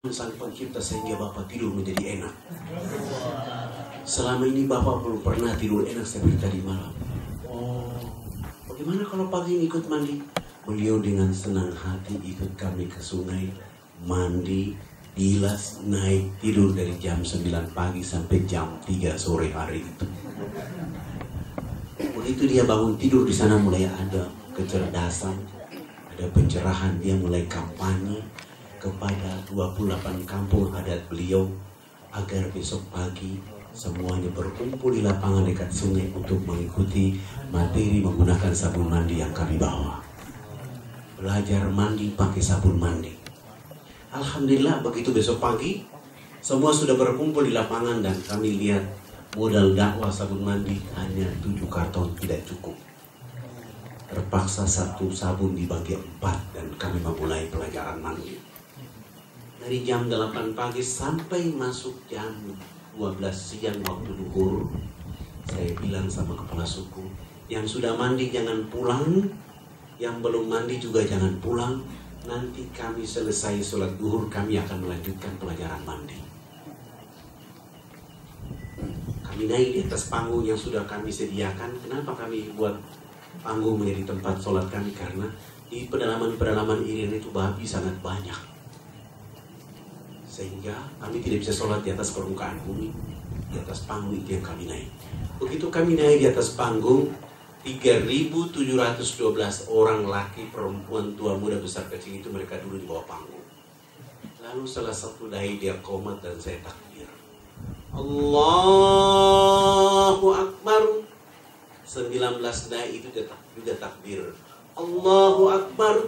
Sang Pencipta sehingga Bapak tidur menjadi enak. Selama ini Bapak belum pernah tidur enak seperti tadi malam. Bagaimana kalau pagi ini ikut mandi? Beliau dengan senang hati ikut kami ke sungai, mandi, bilas, naik, tidur dari jam 9 pagi sampai jam 3 sore hari itu. Begitu dia bangun tidur, di sana mulai ada kecerdasan, ada pencerahan. Dia mulai kampanye kepada 28 kampung adat beliau agar besok pagi semuanya berkumpul di lapangan dekat sungai untuk mengikuti materi menggunakan sabun mandi yang kami bawa. Belajar mandi pakai sabun mandi. Alhamdulillah begitu besok pagi semua sudah berkumpul di lapangan dan kami lihat modal dakwah sabun mandi hanya 7 karton tidak cukup. Terpaksa satu sabun dibagi 4 dan kami memulai pelajaran mandi. Dari jam 8 pagi sampai masuk jam 12 siang waktu duhur, saya bilang sama kepala suku, yang sudah mandi jangan pulang, yang belum mandi juga jangan pulang. Nanti kami selesai sholat duhur, kami akan melanjutkan pelajaran mandi. Kami naik di atas panggung yang sudah kami sediakan. Kenapa kami buat panggung menjadi tempat sholat kami? Karena di pedalaman-pedalaman Irian itu babi sangat banyak, sehingga kami tidak bisa sholat di atas permukaan bumi. Di atas panggung itu yang kami naik. Begitu kami naik di atas panggung, 3.712 orang laki, perempuan, tua, muda, besar, kecil itu mereka dulu di bawah panggung. Lalu salah satu dai dia qomat dan saya takbir. Allahu Akbar. 19 dai itu juga takbir. Allahu Akbar.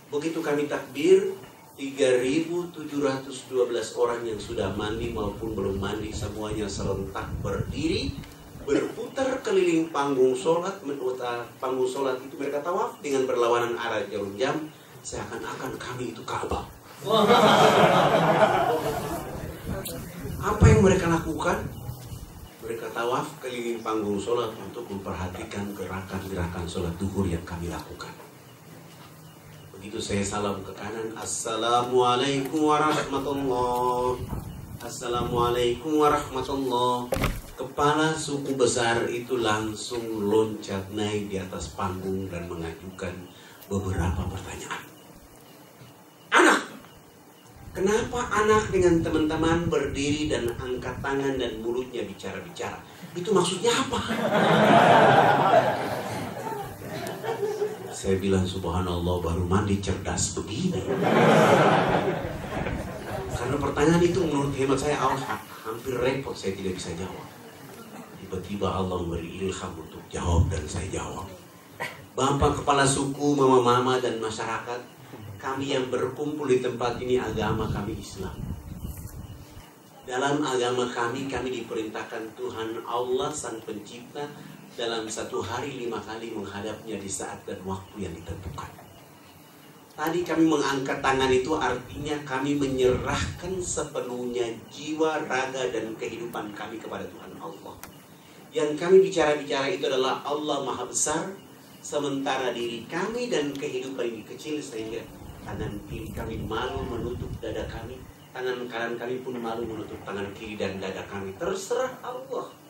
Begitu kami takbir, 3.712 orang yang sudah mandi maupun belum mandi semuanya serentak berdiri, berputar keliling panggung sholat. Panggung sholat itu mereka tawaf dengan berlawanan arah jarum jam, seakan-akan kami itu Ka'bah. Apa yang mereka lakukan? Mereka tawaf keliling panggung sholat untuk memperhatikan gerakan-gerakan sholat duhur yang kami lakukan. Begitu saya salam ke kanan, Assalamualaikum warahmatullahi. Assalamualaikum warahmatullahi. Kepala suku besar itu langsung loncat naik di atas panggung dan mengajukan beberapa pertanyaan. Anak, kenapa anak dengan teman-teman berdiri dan angkat tangan dan mulutnya bicara-bicara? Itu maksudnya apa? Saya bilang subhanallah, baru mandi cerdas begini. Karena pertanyaan itu menurut hemat saya hampir repot, saya tidak bisa jawab. Tiba-tiba Allah memberi ilham untuk jawab dan saya jawab. Bapak kepala suku, mama-mama dan masyarakat, kami yang berkumpul di tempat ini agama kami Islam. Dalam agama kami diperintahkan Tuhan Allah Sang Pencipta dalam satu hari 5 kali menghadapnya di saat dan waktu yang ditentukan. Tadi kami mengangkat tangan itu artinya kami menyerahkan sepenuhnya jiwa, raga, dan kehidupan kami kepada Tuhan Allah. Yang kami bicara-bicara itu adalah Allah Maha Besar, sementara diri kami dan kehidupan ini kecil, sehingga tangan kiri kami malu menutup dada kami, tangan kanan kami pun malu menutup tangan kiri dan dada kami. Terserah Allah.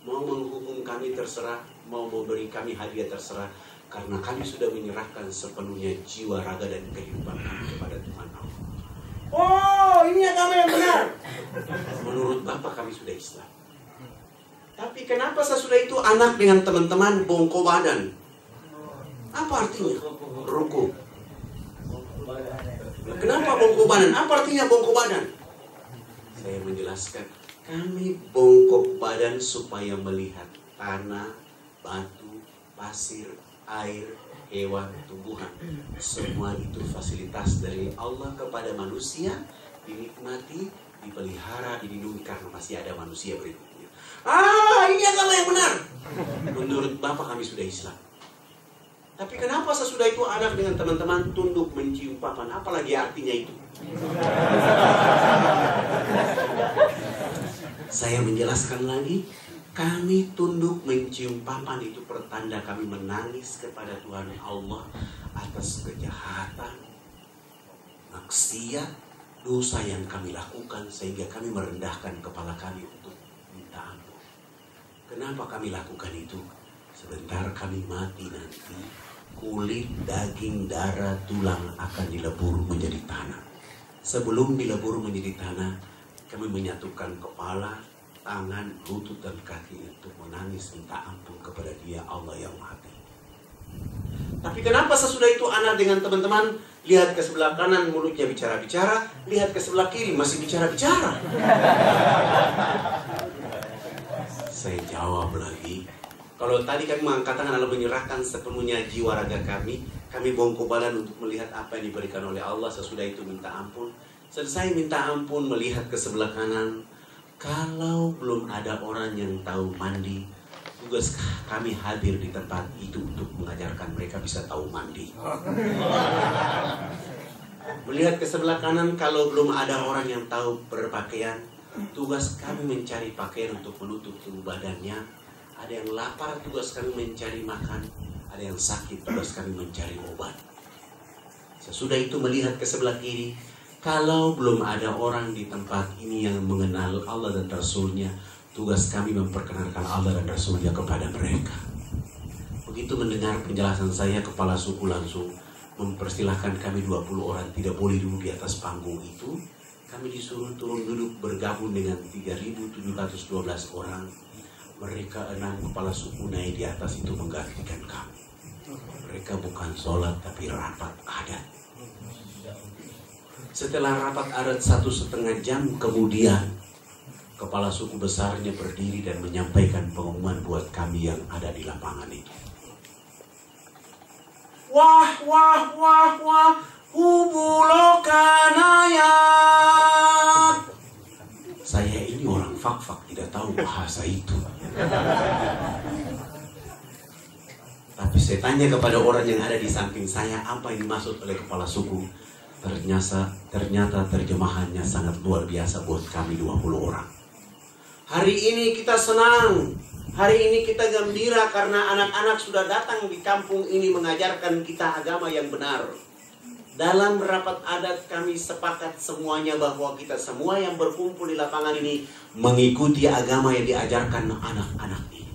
Mau menghukum kami terserah, mau memberi kami hadiah terserah, karena kami sudah menyerahkan sepenuhnya jiwa, raga, dan kehidupan kami kepada Tuhan Allah. Oh, ini agama yang benar. Menurut Bapak kami sudah Islam. Tapi kenapa sesudah itu anak dengan teman-teman bongko badan? Apa artinya? Ruku. Kenapa bongko badan? Apa artinya bongko badan? Saya menjelaskan. Kami bongkok badan supaya melihat tanah, batu, pasir, air, hewan, tumbuhan. Semua itu fasilitas dari Allah kepada manusia, dinikmati, dipelihara, dilindungi karena masih ada manusia berikutnya. Ini agama yang benar. Menurut Bapak kami sudah Islam. Tapi kenapa sesudah itu anak dengan teman-teman tunduk mencium papan? Apalagi artinya itu? Saya menjelaskan lagi, kami tunduk mencium papan itu pertanda kami menangis kepada Tuhan Allah atas kejahatan, maksiat, dosa yang kami lakukan sehingga kami merendahkan kepala kami untuk minta ampun. Kenapa kami lakukan itu? Sebentar kami mati nanti, kulit, daging, darah, tulang akan dilebur menjadi tanah. Sebelum dilebur menjadi tanah, kami menyatukan kepala, tangan, lutut, dan kaki untuk menangis minta ampun kepada Dia, Allah yang Maha Tinggi. Tapi kenapa sesudah itu anak dengan teman-teman lihat ke sebelah kanan mulutnya bicara-bicara, lihat ke sebelah kiri masih bicara-bicara? Saya jawab lagi, kalau tadi kami mengangkat tangan lalu menyerahkan sepenuhnya jiwa raga kami bongkok badan untuk melihat apa yang diberikan oleh Allah. Sesudah itu minta ampun. Selesai minta ampun, melihat ke sebelah kanan. Kalau belum ada orang yang tahu mandi, tugas kami hadir di tempat itu untuk mengajarkan mereka bisa tahu mandi. Melihat ke sebelah kanan, kalau belum ada orang yang tahu berpakaian, tugas kami mencari pakaian untuk menutup tubuh badannya. Ada yang lapar, tugas kami mencari makan. Ada yang sakit, tugas kami mencari obat. Sesudah itu melihat ke sebelah kiri, kalau belum ada orang di tempat ini yang mengenal Allah dan Rasul-Nya, tugas kami memperkenalkan Allah dan Rasul-Nya kepada mereka. Begitu mendengar penjelasan saya, kepala suku langsung mempersilahkan kami 20 orang tidak boleh duduk di atas panggung itu. Kami disuruh turun duduk bergabung dengan 3.712 orang. Mereka 6 kepala suku naik di atas itu menggantikan kami. Mereka bukan sholat tapi rapat adat. Setelah rapat adat 1,5 jam kemudian, kepala suku besarnya berdiri dan menyampaikan pengumuman buat kami yang ada di lapangan itu. Wah, wah, wah, wah, hubulokanaya. Saya ini orang fak-fak, tidak tahu bahasa itu. Tapi saya tanya kepada orang yang ada di samping saya, apa yang dimaksud oleh kepala suku. Ternyata terjemahannya sangat luar biasa buat kami 20 orang. Hari ini kita senang, hari ini kita gembira karena anak-anak sudah datang di kampung ini mengajarkan kita agama yang benar. Dalam rapat adat kami sepakat semuanya bahwa kita semua yang berkumpul di lapangan ini mengikuti agama yang diajarkan anak-anak ini.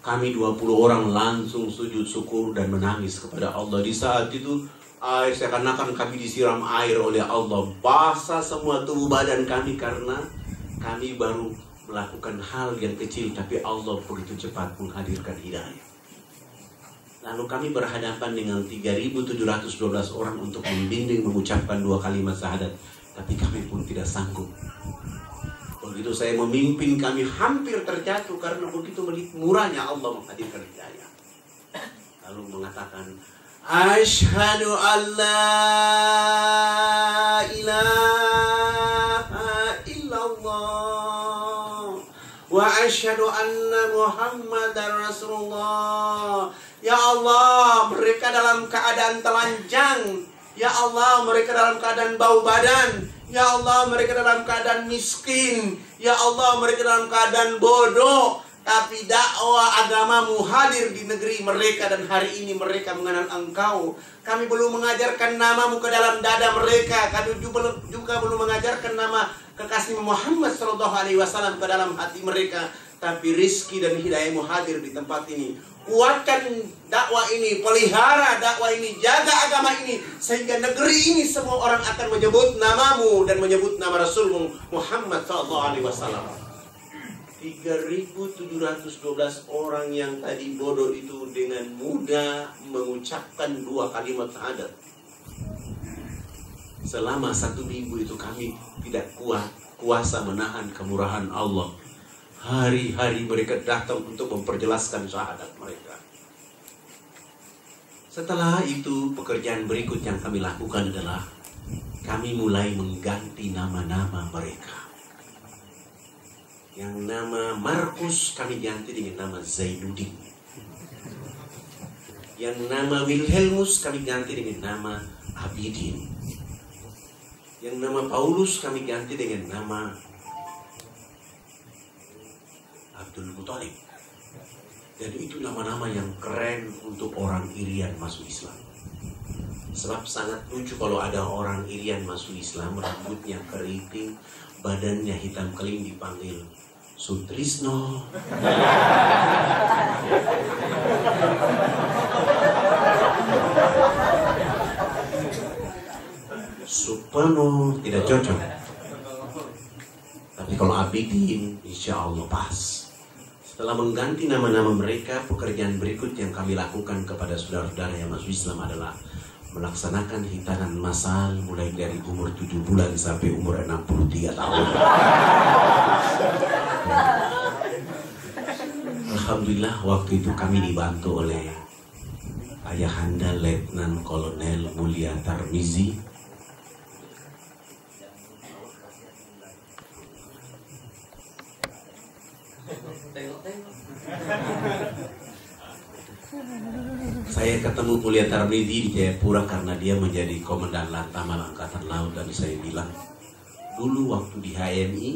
Kami 20 orang langsung sujud syukur dan menangis kepada Allah. Di saat itu seakan-akan kami disiram air oleh Allah. Basah semua tubuh badan kami karena kami baru melakukan hal yang kecil, tapi Allah begitu cepat menghadirkan hidayah. Lalu kami berhadapan dengan 3.712 orang untuk membimbing mengucapkan 2 kalimat syahadat. Tapi kami pun tidak sanggup. Begitu saya memimpin, kami hampir terjatuh karena begitu murahnya Allah menghadirkan hidayah. Lalu mengatakan, Asyhadu an la ilaha illallah wa asyhadu anna Muhammadar Rasulullah. Ya Allah, mereka dalam keadaan telanjang. Ya Allah, mereka dalam keadaan bau badan. Ya Allah, mereka dalam keadaan miskin. Ya Allah, mereka dalam keadaan bodoh. Tapi dakwah agamamu hadir di negeri mereka. Dan hari ini mereka mengenal Engkau. Kami belum mengajarkan namamu ke dalam dada mereka. Kami juga belum mengajarkan nama kekasih Muhammad SAW ke dalam hati mereka. Tapi rizki dan hidayahmu hadir di tempat ini. Kuatkan dakwah ini, pelihara dakwah ini, jaga agama ini, sehingga negeri ini semua orang akan menyebut namamu dan menyebut nama Rasulmu Muhammad SAW. 3.712 orang yang tadi bodoh itu dengan mudah mengucapkan 2 kalimat syahadat. Selama 1 minggu itu kami tidak kuasa menahan kemurahan Allah. Hari-hari mereka datang untuk memperjelaskan syahadat mereka. Setelah itu, pekerjaan berikut yang kami lakukan adalah kami mulai mengganti nama-nama mereka. Yang nama Markus kami ganti dengan nama Zainuddin. Yang nama Wilhelmus kami ganti dengan nama Abidin. Yang nama Paulus kami ganti dengan nama Abdul Muthalib. Dan itu nama-nama yang keren untuk orang Irian masuk Islam. Sebab sangat lucu kalau ada orang Irian masuk Islam, rambutnya keriting, badannya hitam keling, dipanggil Sutrisno. Supano tidak cocok. Tapi kalau Abidin, insya Allah pas. Setelah mengganti nama-nama mereka, pekerjaan berikut yang kami lakukan kepada saudara-saudara yang masuk Islam adalah melaksanakan hitanan massal mulai dari umur 7 bulan sampai umur 63 tahun. Alhamdulillah waktu itu kami dibantu oleh Ayahanda Letnan Kolonel Mulia Tarmizi. Saya ketemu Mulia Tarmizi di Jayapura karena dia menjadi Komandan Lantamal Angkatan Laut, dan saya bilang, dulu waktu di HMI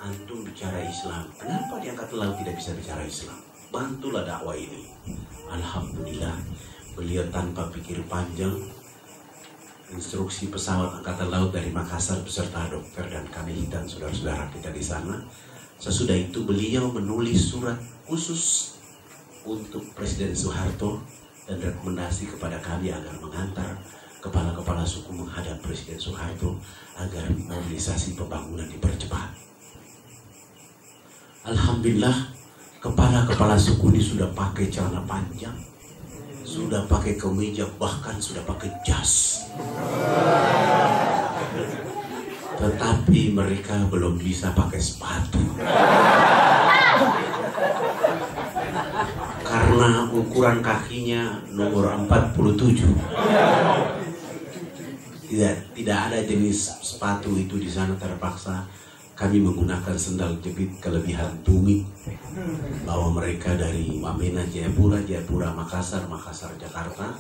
antum bicara Islam, kenapa di Angkatan Laut tidak bisa bicara Islam? Bantulah dakwah ini. Alhamdulillah, beliau tanpa pikir panjang instruksi pesawat Angkatan Laut dari Makassar beserta dokter dan kami dan saudara-saudara kita di sana. Sesudah itu beliau menulis surat khusus untuk Presiden Soeharto dan rekomendasi kepada kami agar mengantar kepala-kepala suku menghadap Presiden Soeharto agar mobilisasi pembangunan dipercepat. Alhamdulillah, kepala-kepala suku ini sudah pakai celana panjang, sudah pakai kemeja, bahkan sudah pakai jas. Tetapi mereka belum bisa pakai sepatu. Karena ukuran kakinya nomor 47. Tidak ada jenis sepatu itu di sana, terpaksa kami menggunakan sendal jepit kelebihan tumit. Bawa mereka dari Wamena, Jayapura, Jayapura, Makassar, Makassar, Jakarta.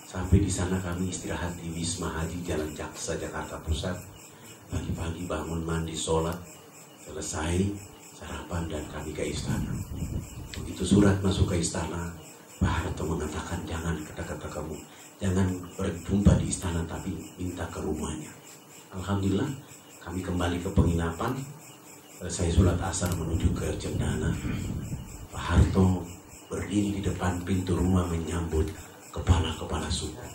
Sampai di sana kami istirahat di Wisma Haji Jalan Jaksa, Jakarta Pusat. Pagi-pagi bangun, mandi, sholat, selesai, sarapan, dan kami ke istana. Begitu surat masuk ke istana, Pak Harto mengatakan, jangan kata-kata kamu, jangan berjumpa di istana, tapi minta ke rumahnya. Alhamdulillah, kami kembali ke penginapan. Saya sholat asar menuju ke Cendana. Pak Harto berdiri di depan pintu rumah menyambut kepala-kepala suku.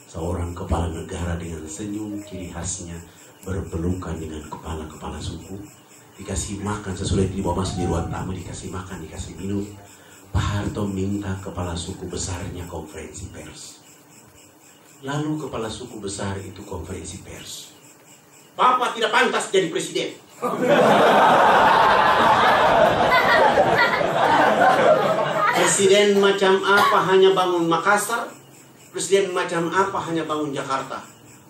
Seorang kepala negara dengan senyum ciri khasnya berpelukan dengan kepala-kepala suku, dikasih makan sesudah dibawa masuk di ruang tamu, dikasih makan, dikasih minum. Pak Harto minta kepala suku besarnya konferensi pers. Lalu kepala suku besar itu konferensi pers. Bapak tidak pantas jadi presiden. Presiden macam apa hanya bangun Makassar? Presiden macam apa hanya bangun Jakarta?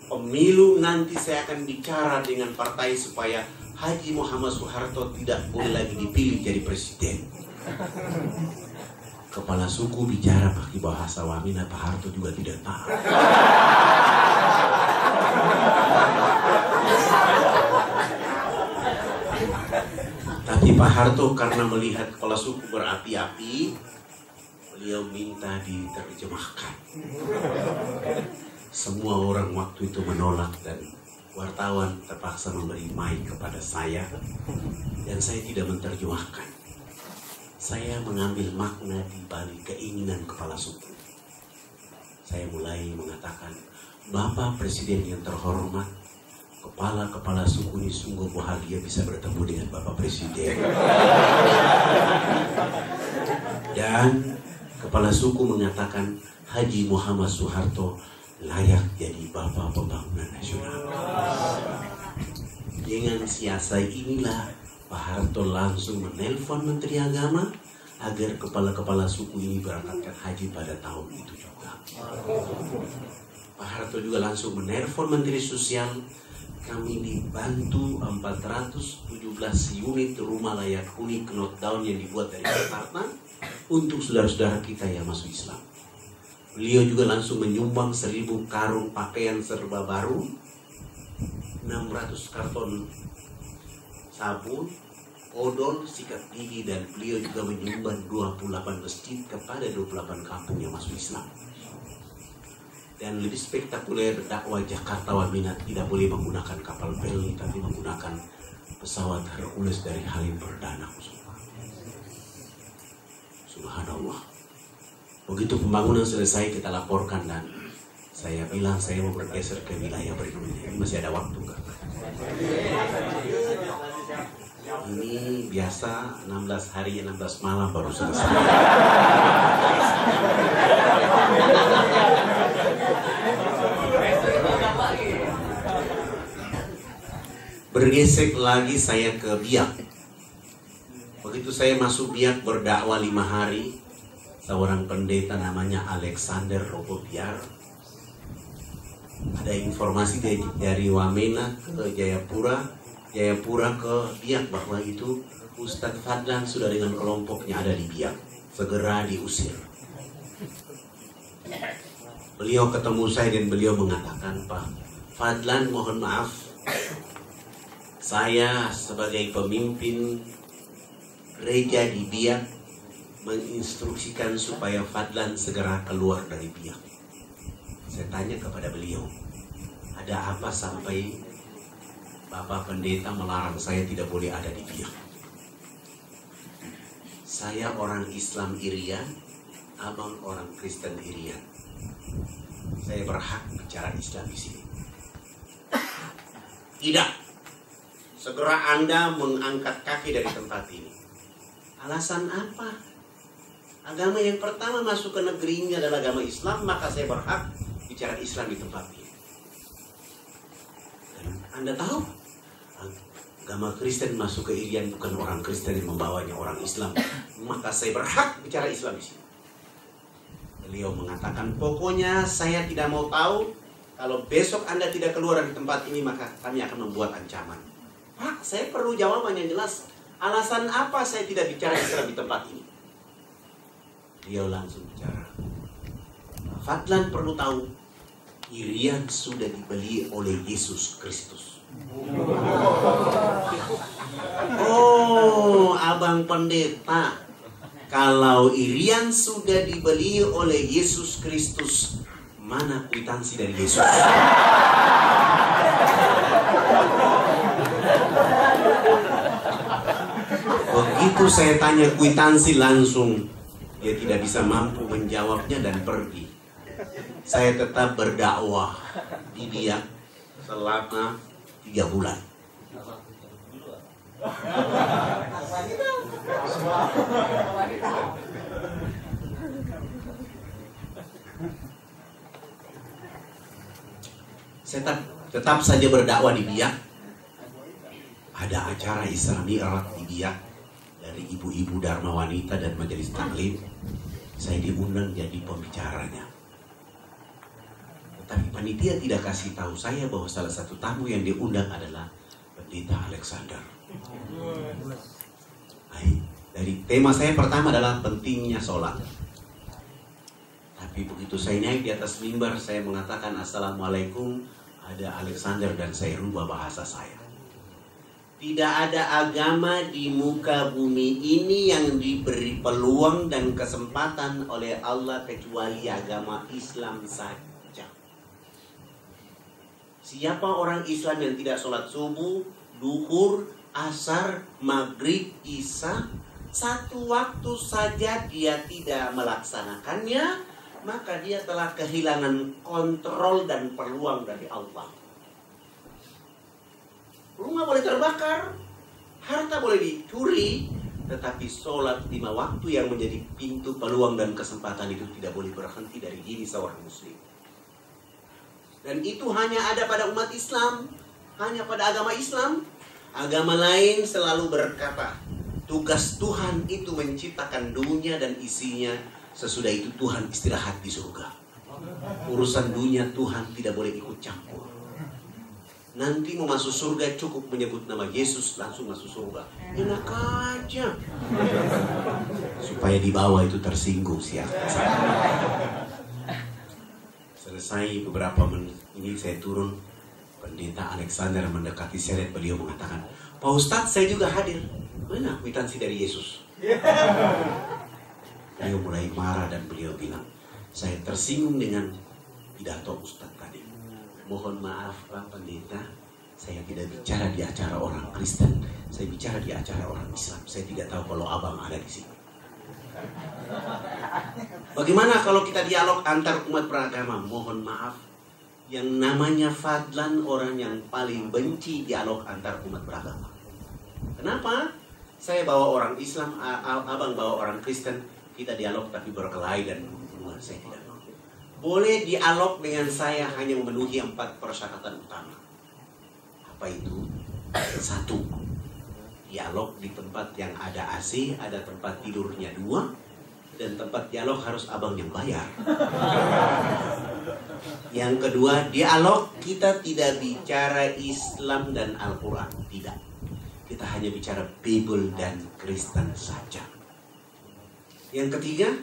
Pemilu nanti saya akan bicara dengan partai supaya Haji Muhammad Soeharto tidak boleh lagi dipilih jadi presiden. Kepala suku bicara pakai bahasa Wamena, Pak Harto juga tidak tahu. Tapi Pak Harto karena melihat kepala suku berapi-api, beliau minta diterjemahkan. Semua orang waktu itu menolak dan wartawan terpaksa memberi mic kepada saya, dan saya tidak menerjemahkan. Saya mengambil makna di balik keinginan kepala suku. Saya mulai mengatakan, Bapak Presiden yang terhormat, kepala-kepala suku ini sungguh bahagia bisa bertemu dengan Bapak Presiden. Dan kepala suku mengatakan, Haji Muhammad Soeharto layak jadi Bapak Pembangunan Nasional. Dengan siasat inilah Pak Harto langsung menelpon Menteri Agama agar kepala-kepala suku ini berangkatkan haji pada tahun itu juga. Pak Harto juga langsung menelpon Menteri Sosial. Kami dibantu 417 unit rumah layak huni knockdown yang dibuat dari Jakarta untuk saudara-saudara kita yang masuk Islam. Beliau juga langsung menyumbang 1000 karung pakaian serba baru, 600 karton sabun, odol, sikat gigi, dan beliau juga menyumbang 28 masjid kepada 28 kampung yang masuk Islam. Dan lebih spektakuler, dakwah Jakarta Wamena tidak boleh menggunakan kapal feri, tapi menggunakan pesawat Hercules dari Halim Perdana. Subhanallah. Begitu pembangunan selesai kita laporkan dan saya bilang saya mau bergeser ke wilayah berikutnya. Ini masih ada waktu nggak? Ini biasa 16 hari 16 malam baru selesai. Bergesek lagi saya ke Biak. Begitu saya masuk Biak berdakwah 5 hari, seorang pendeta namanya Alexander Robobiar, ada informasi dari Wamena ke Jayapura, Jayapura ke Biak bahwa itu Ustadz Fadlan sudah dengan kelompoknya ada di Biak, segera diusir. Beliau ketemu saya dan beliau mengatakan, Pak Fadlan, mohon maaf, saya sebagai pemimpin gereja di Biak menginstruksikan supaya Fadlan segera keluar dari Biak. Saya tanya kepada beliau, ada apa sampai Bapak Pendeta melarang saya tidak boleh ada di Biak? Saya orang Islam Irian, abang orang Kristen Irian. Saya berhak bicara Islam di sini. Tidak. Segera Anda mengangkat kaki dari tempat ini. Alasan apa? Agama yang pertama masuk ke negeri ini adalah agama Islam, maka saya berhak bicara Islam di tempat ini. Dan Anda tahu, agama Kristen masuk ke Irian bukan orang Kristen yang membawanya orang Islam, maka saya berhak bicara Islam di sini. Beliau mengatakan, pokoknya saya tidak mau tahu, kalau besok Anda tidak keluar dari tempat ini, maka kami akan membuat ancaman. Pak, saya perlu jawaban yang jelas. Alasan apa saya tidak bicara Islam di tempat ini? Beliau langsung bicara. Fadlan perlu tahu, Irian sudah dibeli oleh Yesus Kristus. Oh, abang pendeta, kalau Irian sudah dibeli oleh Yesus Kristus, mana kwitansi dari Yesus? Begitu saya tanya kwitansi, langsung dia tidak bisa mampu menjawabnya dan pergi. Saya tetap berdakwah di Biak selama 3 bulan. Saya tetap saja berdakwah di Biak. Ada acara Isra Mi'raj di Biak dari ibu-ibu Dharma Wanita dan Majelis Taklim. Saya diundang jadi pembicaranya. Tetapi panitia tidak kasih tahu saya bahwa salah satu tamu yang diundang adalah Pendeta Alexander. Dari tema saya pertama adalah pentingnya sholat. Tapi begitu saya naik di atas mimbar, saya mengatakan Assalamualaikum, ada Alexander, dan saya rubah bahasa saya. Tidak ada agama di muka bumi ini yang diberi peluang dan kesempatan oleh Allah kecuali agama Islam saja. Siapa orang Islam yang tidak sholat subuh, duhur, asar, maghrib, isya, satu waktu saja dia tidak melaksanakannya, maka dia telah kehilangan kontrol dan peluang dari Allah. Rumah boleh terbakar, harta boleh dicuri, tetapi sholat 5 waktu yang menjadi pintu peluang dan kesempatan itu tidak boleh berhenti dari diri seorang muslim. Dan itu hanya ada pada umat Islam, hanya pada agama Islam. Agama lain selalu berkata, tugas Tuhan itu menciptakan dunia dan isinya, sesudah itu Tuhan istirahat di surga. Urusan dunia Tuhan tidak boleh ikut campur. Nanti mau masuk surga cukup menyebut nama Yesus, langsung masuk surga. Enak aja. Supaya di bawah itu tersinggung siapa. Selesai beberapa menit ini saya turun, Pendeta Alexander mendekati saya dan beliau mengatakan, Pak Ustadz, saya juga hadir. Mana kwitansi dari Yesus? Beliau mulai marah dan beliau bilang, saya tersinggung dengan pidato Ustadz tadi. Mohon maaf Pak Pendeta, saya tidak bicara di acara orang Kristen, saya bicara di acara orang Islam. Saya tidak tahu kalau abang ada di sini. Bagaimana kalau kita dialog antar umat beragama? Mohon maaf, yang namanya Fadlan orang yang paling benci dialog antar umat beragama. Kenapa? Saya bawa orang Islam, abang bawa orang Kristen, kita dialog tapi berkelahi dan saya tidak mau. Boleh dialog dengan saya hanya memenuhi 4 persyaratan utama. Apa itu? 1. Dialog di tempat yang ada AC, ada tempat tidurnya 2, dan tempat dialog harus abang yang bayar. Yang kedua, dialog kita tidak bicara Islam dan Al-Quran, tidak. Kita hanya bicara Bible dan Kristen saja. Yang ketiga,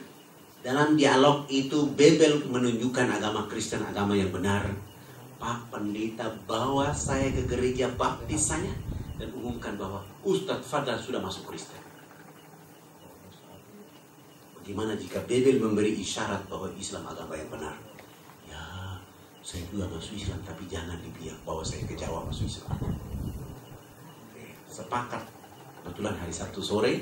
dalam dialog itu Bible menunjukkan agama Kristen, agama yang benar. Pak Pendeta bawa saya ke gereja baptis saya dan umumkan bahwa Ustadz Fadlan sudah masuk Kristen. Bagaimana jika Bible memberi isyarat bahwa Islam agama yang benar? Ya, saya juga masuk Islam, tapi jangan dibilang bahwa saya ke Jawa masuk Islam. Sepakat. Kebetulan hari Sabtu sore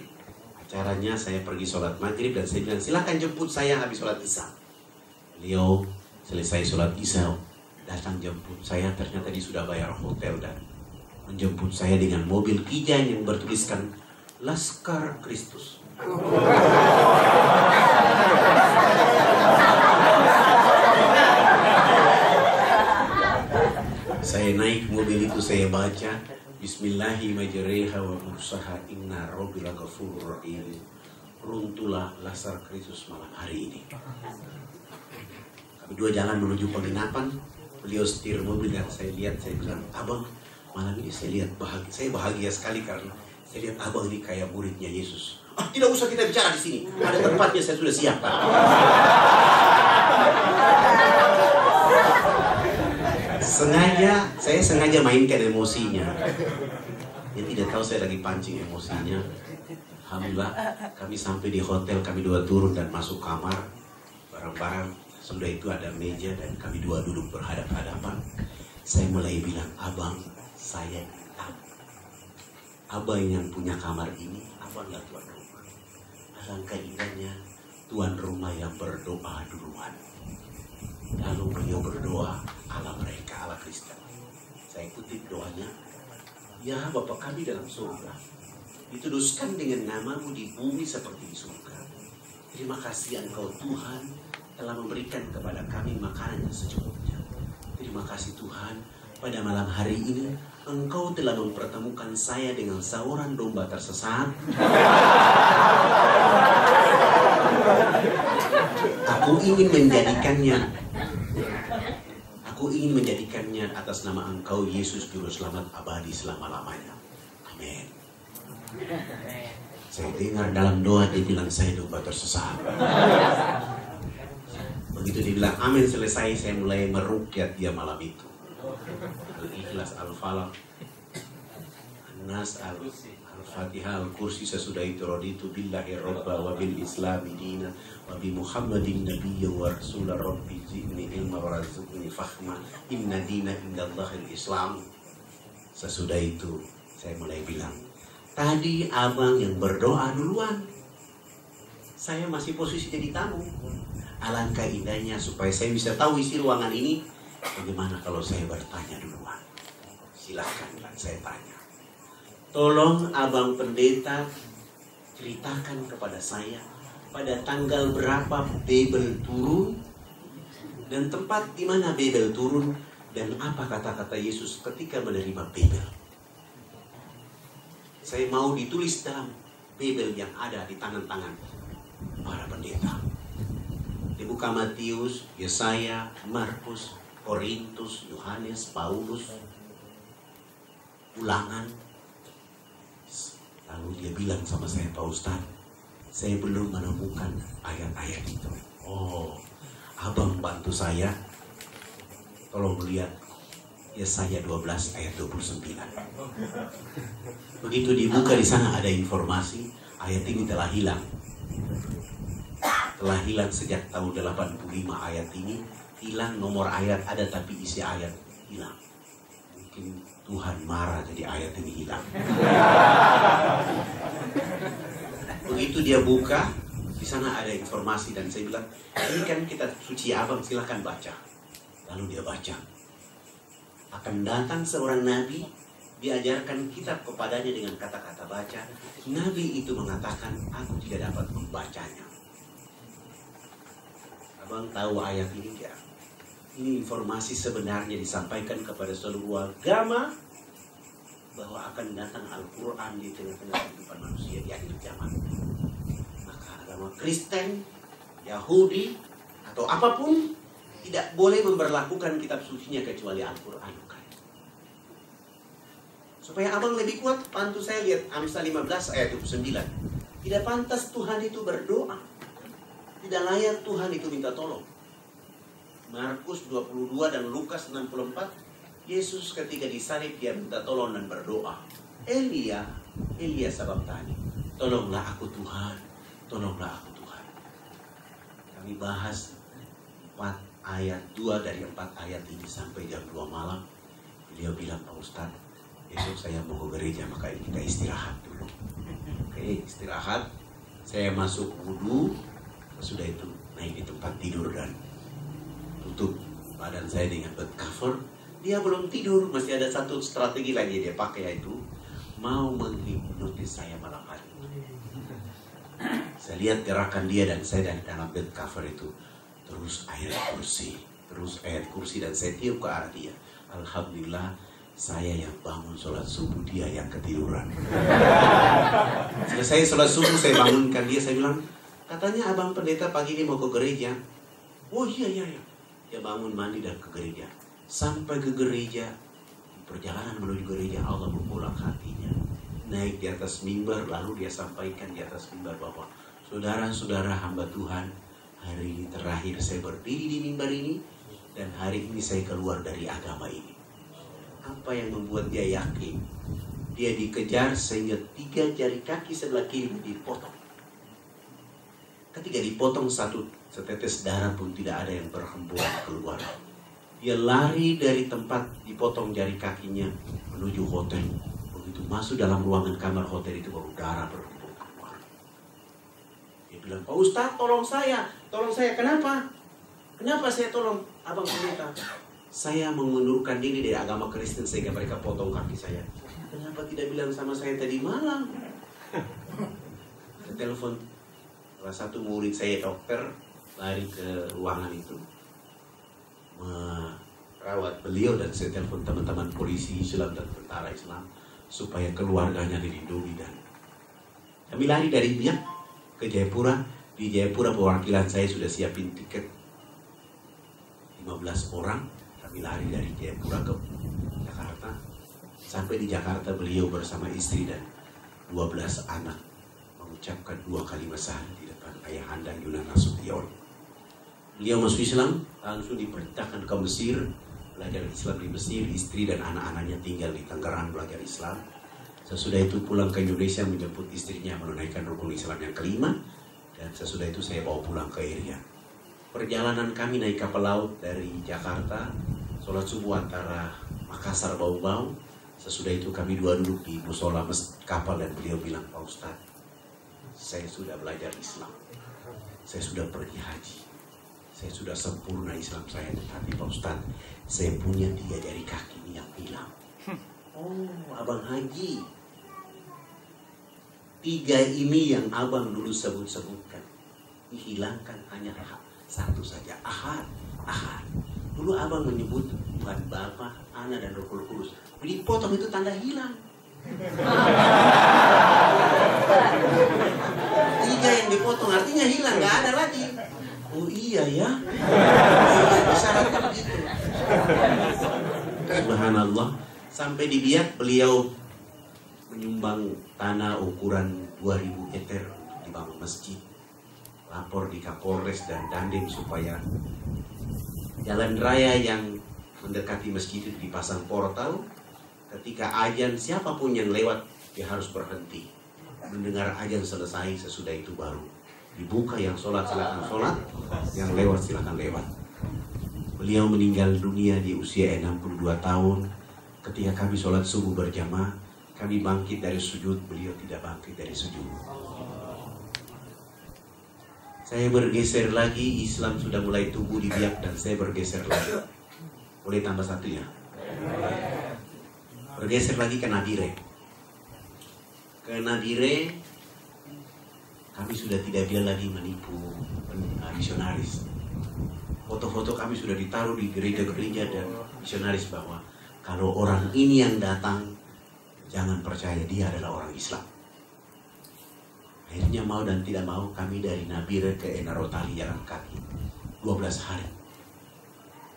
acaranya saya pergi sholat maghrib dan saya bilang silakan jemput saya habis sholat isya. Beliau selesai sholat isya datang jemput saya, ternyata dia sudah bayar hotel dan menjemput saya dengan mobil kijang yang bertuliskan Laskar Kristus. Saya naik mobil itu, saya baca Bismillahirrahmanirrahim wa mursaha inna robbila ghafurur rahim. Runtuhlah Laskar Kristus malam hari ini. Kami dua jalan menuju penginapan. Beliau setir mobil dan saya lihat, saya bilang, abang malam ini saya lihat saya bahagia sekali karena saya lihat abang ini kayak muridnya Yesus. Ah, tidak usah kita bicara di sini, ada tempatnya, saya sudah siap Pak. Saya sengaja mainkan emosinya. Dia tidak tahu saya lagi pancing emosinya. Alhamdulillah kami sampai di hotel, kami dua turun dan masuk kamar bareng-bareng. Sudah itu ada meja dan kami dua duduk berhadap-hadapan. Saya mulai bilang, abang, saya tahu. Abang yang punya kamar ini, abanglah tuan rumah. Alangkah indahnya tuan rumah yang berdoa duluan. Lalu beliau berdoa ala mereka, ala Kristen. Saya kutip doanya. Ya Bapa kami dalam surga, dituduskan dengan namamu di bumi seperti di surga. Terima kasih Engkau Tuhan telah memberikan kepada kami makanan yang secukupnya. Terima kasih Tuhan, pada malam hari ini Engkau telah mempertemukan saya dengan seorang domba tersesat. Aku ingin menjadikannya atas nama Engkau Yesus Juru Selamat abadi selama-lamanya. Amin. Saya dengar dalam doa dia bilang saya domba tersesat. Begitu dibilang amin selesai, saya mulai meruqyat dia malam itu. Al-Ikhlas, Al-Falaq, An-Nas, Al-Fatihah, Al-Kursi. Sesudah itu raditu billahi rabba wa bil islami dina wa bi Muhammadin nabiyya wa rasulah rabbi zidni ilma wa razukni fahma inna dina indallahil Islam. Sesudah itu saya mulai bilang, tadi abang yang berdoa duluan, saya masih posisi jadi tamu. Alangkah indahnya supaya saya bisa tahu isi ruangan ini. Bagaimana kalau saya bertanya duluan? Silakan saya tanya. Tolong abang pendeta ceritakan kepada saya pada tanggal berapa Bible turun dan tempat di mana Bible turun dan apa kata-kata Yesus ketika menerima Bible. Saya mau ditulis dalam Bible yang ada di tangan-tangan para pendeta. Dibuka Matius, Yesaya, Markus, Korintus, Yohanes, Paulus, Ulangan. Lalu dia bilang sama saya, Pak Ustadz, saya belum menemukan ayat-ayat itu. Oh, abang bantu saya. Tolong lihat Yesaya 12 ayat 29. Begitu dibuka di sana ada informasi ayat ini telah hilang. Telah hilang sejak tahun 85 ayat ini hilang, nomor ayat ada tapi isi ayat hilang. Mungkin Tuhan marah jadi ayat ini hilang. Begitu dia buka, di sana ada informasi dan saya bilang, ini kan kitab suci abang, silahkan baca. Lalu dia baca. Akan datang seorang nabi, diajarkan kitab kepadanya dengan kata-kata baca. Nabi itu mengatakan, aku tidak dapat membacanya. Abang tahu ayat ini ya? Ini informasi sebenarnya disampaikan kepada seluruh agama bahwa akan datang Al-Quran di tengah-tengah kehidupan manusia di akhir zaman. Maka agama Kristen, Yahudi, atau apapun tidak boleh memberlakukan kitab sucinya kecuali Al-Quran. Supaya abang lebih kuat, bantu saya lihat Amsal 15 ayat 29. Tidak pantas Tuhan itu berdoa. Tidak layak Tuhan itu minta tolong. Markus 22 dan Lukas 64, Yesus ketika disalib dia minta tolong dan berdoa. Elia sabab tani, tolonglah aku Tuhan, tolonglah aku Tuhan. Kami bahas 4 ayat 2 dari 4 ayat ini sampai jam 2 malam. Beliau bilang, Pak Ustadz, besok saya mau ke gereja, maka kita istirahat dulu. Oke, istirahat. Saya masuk wudhu, sudah itu naik di tempat tidur dan tutup badan saya dengan bed cover. Dia belum tidur, masih ada satu strategi lagi dia pakai, yaitu mau menghipnotis saya malam hari. Saya lihat gerakan dia dan saya dari dalam bed cover itu terus ayat kursi dan saya tiup ke arah dia. Alhamdulillah, saya yang bangun sholat subuh, dia yang ketiduran. Selesai sholat subuh saya bangunkan dia, saya bilang, katanya abang pendeta pagi ini mau ke gereja. Oh iya. Dia bangun mandi dan ke gereja. Sampai ke gereja, perjalanan menuju gereja Allah membolak hatinya. Naik di atas mimbar, lalu dia sampaikan di atas mimbar bahwa saudara-saudara hamba Tuhan, hari ini terakhir saya berdiri di mimbar ini dan hari ini saya keluar dari agama ini. Apa yang membuat dia yakin? Dia dikejar sehingga 3 jari kaki sebelah kiri dipotong. Ketika dipotong, satu setetes darah pun tidak ada yang berhemburan keluar. Dia lari dari tempat dipotong jari kakinya menuju hotel. Begitu masuk dalam ruangan kamar hotel itu baru darah berhembur keluar. Dia bilang, Pak Ustadz, tolong saya. Kenapa? Kenapa saya tolong abang pendeta? Saya mengundurkan diri dari agama Kristen sehingga mereka potong kaki saya. Kenapa tidak bilang sama saya tadi malam? Saya telepon salah satu murid saya, dokter, lari ke ruangan itu merawat beliau, dan saya telepon teman-teman polisi Islam dan tentara Islam supaya keluarganya dilindungi. Dan kami lari dari dia ke Jayapura. Di Jayapura perwakilan saya sudah siapin tiket 15 orang. Kami lari dari Jayapura ke Jakarta. Sampai di Jakarta beliau bersama istri dan 12 anak mengucapkan 2 kalimat syahadat di depan Ayahanda Yunan Nasution. Beliau masuk Islam, langsung diperintahkan ke Mesir, belajar Islam di Mesir. Istri dan anak-anaknya tinggal di Tangerang belajar Islam. Sesudah itu pulang ke Indonesia menjemput istrinya menunaikan rukun Islam yang kelima, dan sesudah itu saya bawa pulang ke Irian. Perjalanan kami naik kapal laut dari Jakarta, sholat subuh antara Makassar Bau-Bau. Sesudah itu kami duduk di musola kapal dan beliau bilang, Pak Ustadz, saya sudah belajar Islam, saya sudah pergi haji, saya sudah sempurna Islam saya, tetapi Pak Ustadz, saya punya 3 jari kaki ini yang hilang. Oh, abang haji, 3 ini yang abang dulu sebutkan, dihilangkan hanya satu saja, Ahad. Dulu abang menyebut Tuhan Bapa, Anak dan Roh Kudus. Dipotong itu tanda hilang. 3 yang dipotong artinya hilang, nggak ada lagi. Oh iya ya, disyaratkan begitu. Subhanallah. Sampai di Biak beliau menyumbang tanah ukuran 2000 meter untuk dibangun masjid. Lapor di Kapolres dan Dandim supaya jalan raya yang mendekati masjid itu dipasang portal. Ketika azan, siapapun yang lewat dia harus berhenti mendengar azan selesai. Sesudah itu baru dibuka, yang sholat silakan sholat, yang lewat silakan lewat. Beliau meninggal dunia di usia 62 tahun. Ketika kami sholat subuh berjamaah, kami bangkit dari sujud, beliau tidak bangkit dari sujud. Saya bergeser lagi, Islam sudah mulai tumbuh di Biak dan saya bergeser lagi. Boleh tambah satu ya? Bergeser lagi ke Nabire. Ke Nabire, kami sudah tidak bisa lagi menipu misionaris. Foto-foto kami sudah ditaruh di gereja-gereja dan misionaris bahwa kalau orang ini yang datang, jangan percaya dia adalah orang Islam. Akhirnya mau dan tidak mau kami dari Nabire ke Enarotali jalan kaki 12 hari.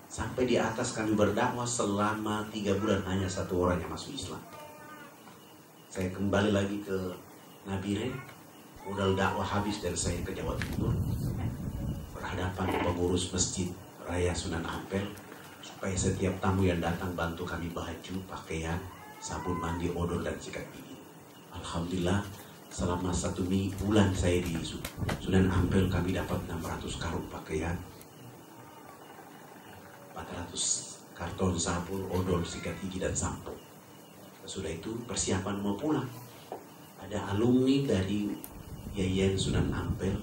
Sampai di atas kami berdakwah selama 3 bulan hanya 1 orang yang masuk Islam. Saya kembali lagi ke Nabire, modal dakwah habis dan saya ke Jawa Timur. Berhadapan pengurus Masjid Raya Sunan Ampel supaya setiap tamu yang datang bantu kami baju, pakaian, sabun mandi, odol dan sikat gigi. Alhamdulillah selama 1 bulan saya di Sunan Ampel kami dapat 600 karung pakaian, 400 karton sabun, odol, sikat gigi dan sampo. Sudah itu persiapan mau pulang. Ada alumni dari Yayan Sunan Ampel,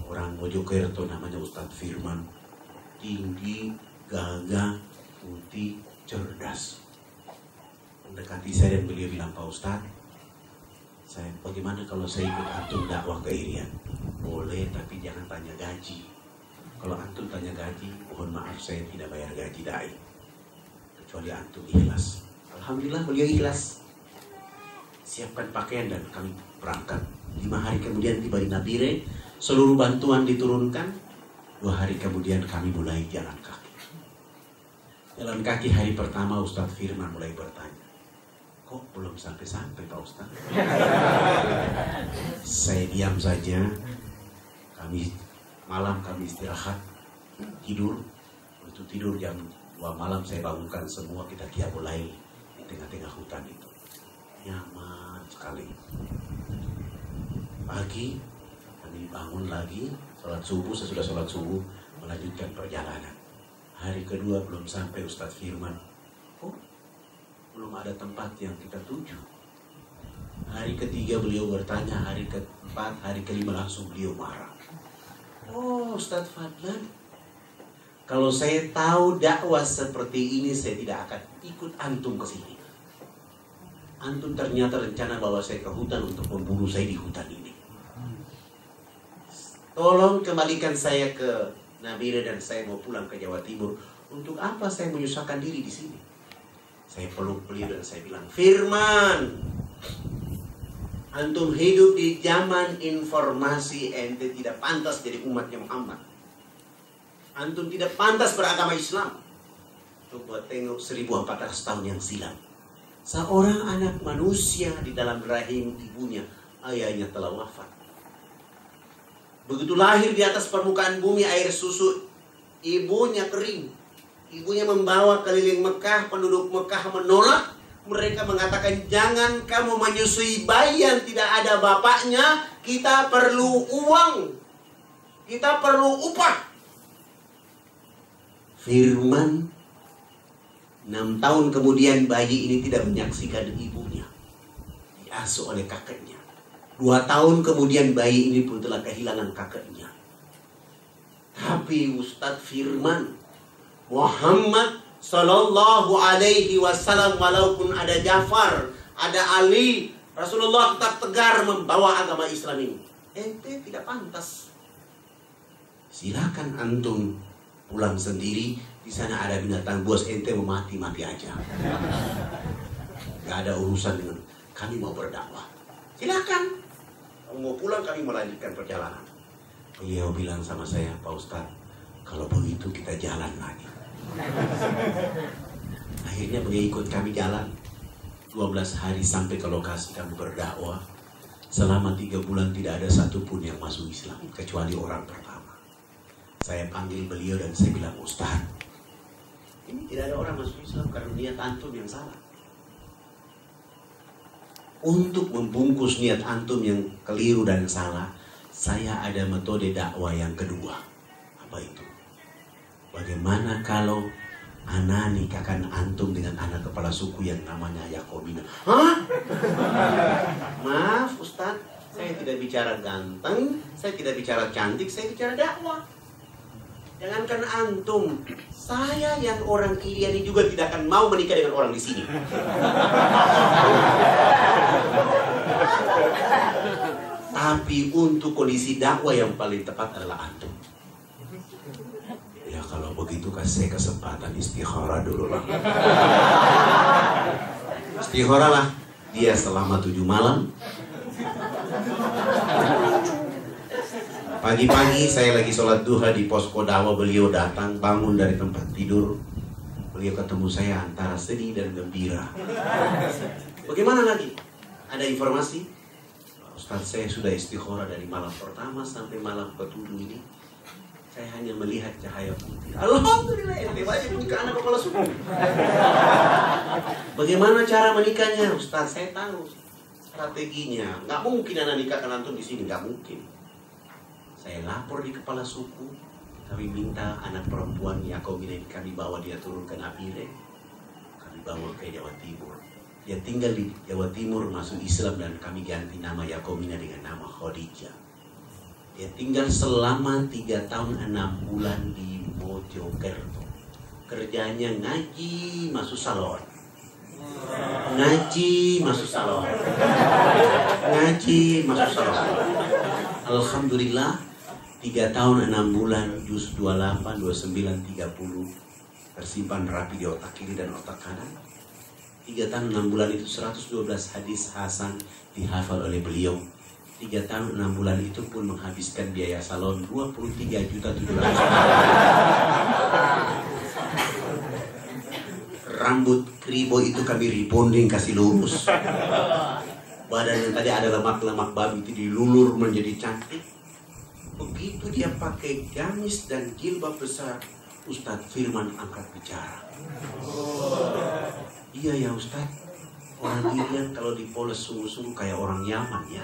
orang Mojokerto namanya Ustadz Firman, tinggi, gagah, putih, cerdas. Mendekati saya dan beliau bilang, Pak Ustadz, saya bagaimana kalau saya ikut antum dakwah ke Irian? Boleh, tapi jangan tanya gaji. Kalau antum tanya gaji, mohon maaf saya tidak bayar gaji dai. Kecuali antum ikhlas. Alhamdulillah beliau ikhlas. Siapkan pakaian dan kami berangkat. 5 hari kemudian tiba di Nabire, seluruh bantuan diturunkan. 2 hari kemudian kami mulai jalan kaki. Jalan kaki hari pertama Ustadz Firman mulai bertanya, kok belum sampai-sampai Pak Ustadz? Saya diam saja. Malam kami istirahat, tidur. Waktu tidur jam 2 malam saya bangunkan semua, kita qiyamul lail di tengah-tengah hutan itu. Nyaman sekali. Pagi kami bangun lagi, sholat subuh, sesudah sholat subuh melanjutkan perjalanan. Hari kedua belum sampai Ustadz Firman, oh belum ada tempat yang kita tuju. Hari ketiga beliau bertanya, hari keempat, hari kelima langsung beliau marah. Oh Ustadz Fadlan, kalau saya tahu dakwah seperti ini saya tidak akan ikut antum ke sini. Antum ternyata rencana bawa saya ke hutan untuk membunuh saya di hutan ini. Tolong kembalikan saya ke Nabire dan saya mau pulang ke Jawa Timur. Untuk apa saya menyusahkan diri di sini? Saya peluk beliau dan saya bilang, Firman, antum hidup di zaman informasi, ente tidak pantas jadi umatnya Muhammad. Antum tidak pantas beragama Islam. Coba tengok 1400 tahun yang silam. Seorang anak manusia di dalam rahim ibunya, ayahnya telah wafat. Begitu lahir di atas permukaan bumi, air susu ibunya kering. Ibunya membawa keliling Mekah, penduduk Mekah menolak. Mereka mengatakan, jangan kamu menyusui bayi yang tidak ada bapaknya. Kita perlu uang. Kita perlu upah. Firman, 6 tahun kemudian bayi ini tidak menyaksikan ibunya. Diasuh oleh kakeknya. 2 tahun kemudian bayi ini pun telah kehilangan kakeknya. Tapi Ustadz Firman, Muhammad Sallallahu Alaihi Wasallam, walaupun ada Ja'far, ada Ali, Rasulullah tetap tegar membawa agama Islam ini. Ente tidak pantas. Silakan antum pulang sendiri. Di sana ada binatang buas, ente mau mati aja. Gak ada urusan dengan kami mau berdakwah. Silakan. Kamu mau pulang, kami melanjutkan perjalanan. Beliau bilang sama saya, Pak Ustadz, kalau begitu kita jalan lagi. Akhirnya beliau ikut kami jalan 12 hari sampai ke lokasi kami berdakwah. Selama 3 bulan tidak ada satupun yang masuk Islam kecuali orang pertama. Saya panggil beliau dan saya bilang, Ustadz, ini tidak ada orang masuk Islam karena niat antum yang salah. Untuk membungkus niat antum yang keliru dan salah, saya ada metode dakwah yang kedua. Apa itu? bagaimana kalau ana nikahkan antum dengan anak kepala suku yang namanya Yakobina? Hah? Maaf Ustaz, saya tidak bicara ganteng, saya tidak bicara cantik, saya bicara dakwah. Jangankan antum, saya yang orang Iriani juga tidak akan mau menikah dengan orang di sini. Tapi untuk kondisi dakwah yang paling tepat adalah antum. Ya kalau begitu kasih saya kesempatan istikharah dulu lah. Istikharah lah dia selama 7 malam. Pagi-pagi saya lagi sholat duha di posko dakwah, beliau datang bangun dari tempat tidur. Beliau ketemu saya antara sedih dan gembira. Bagaimana lagi? Ada informasi? Ustaz, saya sudah istikharah dari malam pertama sampai malam ke-7 ini. Saya hanya melihat cahaya putih. Alhamdulillah, ente wajib menikah anak kepala suku. Bagaimana cara menikahnya? Ustaz, saya tahu strateginya. Nggak mungkin anak nikahkan antum di sini, nggak mungkin. Saya lapor di kepala suku, kami minta anak perempuan Yakobina ini kami bawa dia turun ke Napire, kami bawa ke Jawa Timur. Dia tinggal di Jawa Timur, masuk Islam dan kami ganti nama Yakobina dengan nama Khadijah. Dia tinggal selama 3 tahun 6 bulan di Mojokerto. Kerjanya ngaji, masuk salon. Ngaji, masuk salon. Ngaji, masuk salon. Alhamdulillah, 3 tahun 6 bulan, juz 28, 29, 30 tersimpan rapi di otak kiri dan otak kanan. 3 tahun 6 bulan itu 112 hadis hasan dihafal oleh beliau. 3 tahun 6 bulan itu pun menghabiskan biaya salon 23.700.000. Rambut kribo itu kami rebonding kasih lurus. Badan yang tadi ada lemak-lemak babi itu dilulur menjadi cantik. Begitu dia pakai gamis dan jilbab besar, Ustadz Firman angkat bicara. Iya ya Ustadz, orang Irian kalau dipoles sungguh-sungguh kayak orang Yaman ya.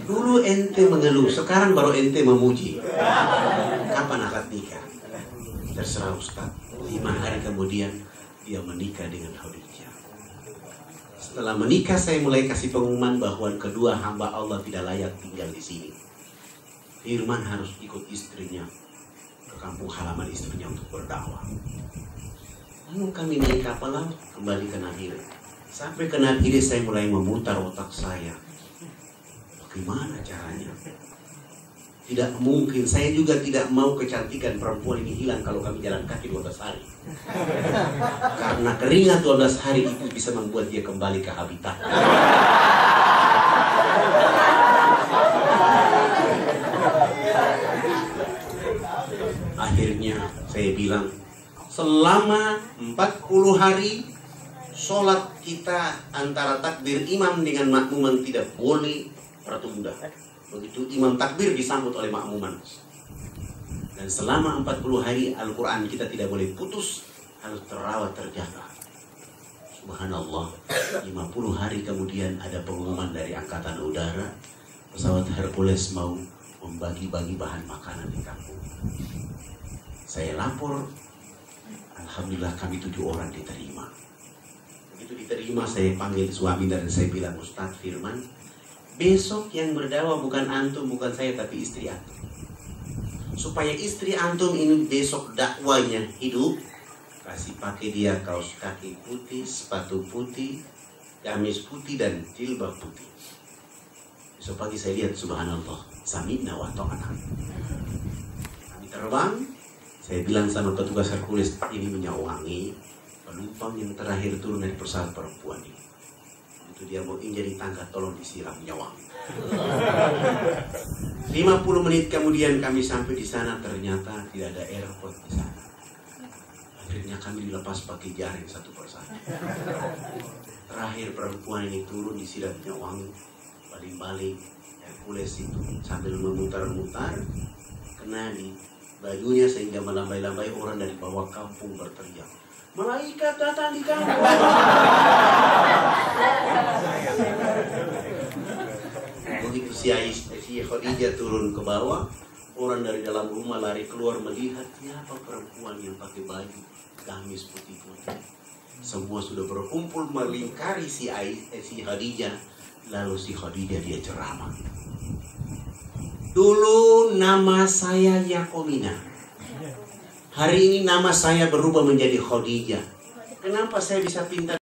Dulu ente mengeluh, sekarang baru ente memuji. Kapan akad nikah? Terserah Ustaz. 5 hari kemudian dia menikah dengan Khadijah. Setelah menikah saya mulai kasih pengumuman bahwa kedua hamba Allah tidak layak tinggal di sini. Firman harus ikut istrinya ke kampung halaman istrinya untuk berdakwah. Lalu kami naik kapal laut kembali ke Napire. Sampai ke Napire saya mulai memutar otak saya. Bagaimana caranya? Tidak mungkin, saya juga tidak mau kecantikan perempuan ini hilang kalau kami jalan kaki 12 hari. Karena keringat 12 hari itu bisa membuat dia kembali ke habitat. Akhirnya saya bilang, selama 40 hari sholat kita antara takbir imam dengan makmuman tidak boleh tertunda. Begitu imam takbir disambut oleh makmuman. Dan selama 40 hari Al-Quran kita tidak boleh putus, harus terawat terjaga. Subhanallah, 50 hari kemudian ada pengumuman dari Angkatan Udara, pesawat Hercules mau membagi-bagi bahan makanan di kampung. Saya lapor, alhamdulillah kami 7 orang diterima. Begitu diterima saya panggil suami dan saya bilang, Ustadz Firman, besok yang berdakwah bukan antum, bukan saya, tapi istri antum. Supaya istri antum ini besok dakwanya hidup, kasih pakai dia kaos kaki putih, sepatu putih, gamis putih, dan jilbab putih. Besok pagi saya lihat, subhanallah, sami'na wa ta'ana. Kami terbang, saya bilang sama petugas Hercules, ini menyawangi penumpang yang terakhir turun dari pesawat perempuan ini. Itu dia mau injak di tangga, tolong disiram nyawang. 50 menit kemudian kami sampai di sana, ternyata tidak ada airport di sana. Akhirnya kami dilepas pakai jaring satu persatu. Terakhir perempuan ini turun disiram nyawang, baling-baling Hercules itu sambil memutar-mutar, kena di bajunya sehingga melambai-lambai orang dari bawah kampung berteriak, malaikat datang di kampung. Khadijah turun ke bawah, orang dari dalam rumah lari keluar melihat siapa perempuan yang pakai baju gamis putih-putih. Semua sudah berkumpul melingkari si Khadijah. Lalu si Khadijah dia ceramah. Dulu nama saya Yakomina. Hari ini nama saya berubah menjadi Khadijah. Kenapa saya bisa pintar?